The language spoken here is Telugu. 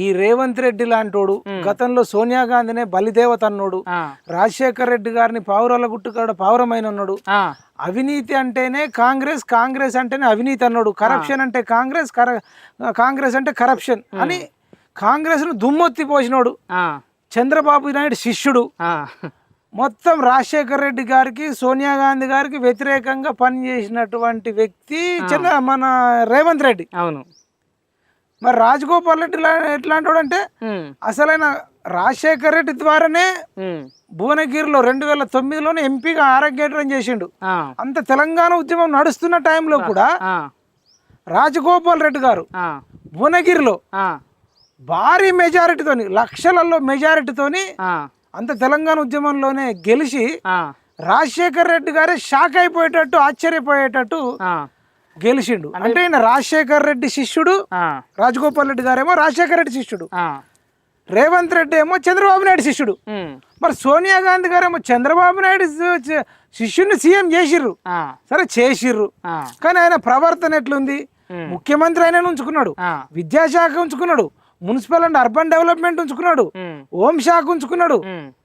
ఈ రేవంత్ రెడ్డి లాంటోడు గతంలో సోనియా గాంధీనే బలిదేవత అన్నోడు, రాజశేఖర్ రెడ్డి గారిని పావురాల గుట్టుకాడ పావురమైన అన్నాడు. అవినీతి అంటేనే కాంగ్రెస్, కాంగ్రెస్ అంటేనే అవినీతి అన్నాడు. కరప్షన్ అంటే కాంగ్రెస్, కాంగ్రెస్ అంటే కరప్షన్ అని కాంగ్రెస్ ను దుమ్మొత్తి పోసినోడు. చంద్రబాబు నాయుడు శిష్యుడు. మొత్తం రాజశేఖర్ రెడ్డి గారికి, సోనియా గాంధీ గారికి వ్యతిరేకంగా పనిచేసినటువంటి వ్యక్తి మన రేవంత్ రెడ్డి. అవును. మరి రాజగోపాల్ రెడ్డి ఎట్లాంటి అంటే అసలైన రాజశేఖర్ రెడ్డి ద్వారానే భువనగిరిలో 2009లోనే ఎంపీగా ఆరోగ్యం చేసిండు. అంత తెలంగాణ ఉద్యమం నడుస్తున్న టైంలో కూడా రాజగోపాల్ రెడ్డి గారు భువనగిరిలో భారీ మెజారిటీతోని, లక్షలలో మెజారిటీతోని అంత తెలంగాణ ఉద్యమంలోనే గెలిచి రాజశేఖర్ రెడ్డి గారే షాక్ అయిపోయేటట్టు, ఆశ్చర్యపోయేటట్టు గెలిచిండు. అంటే ఈయన రాజశేఖర్ రెడ్డి శిష్యుడు, రాజగోపాల్ రెడ్డి గారేమో రాజశేఖర్ రెడ్డి శిష్యుడు, రేవంత్ రెడ్డి ఏమో చంద్రబాబు నాయుడు శిష్యుడు. మరి సోనియా గాంధీ గారేమో చంద్రబాబు నాయుడు శిష్యుడిని సీఎం చేసిర్రు. సరే చేసిర్రు, కానీ ఆయన ప్రవర్తన ఎట్లుంది? ముఖ్యమంత్రి ఆయన ఉంచుకున్నాడు, విద్యాశాఖ ఉంచుకున్నాడు, మున్సిపల్ అండ్ అర్బన్ డెవలప్మెంట్ ఉంచుకున్నాడు, హోం శాఖ ఉంచుకున్నాడు,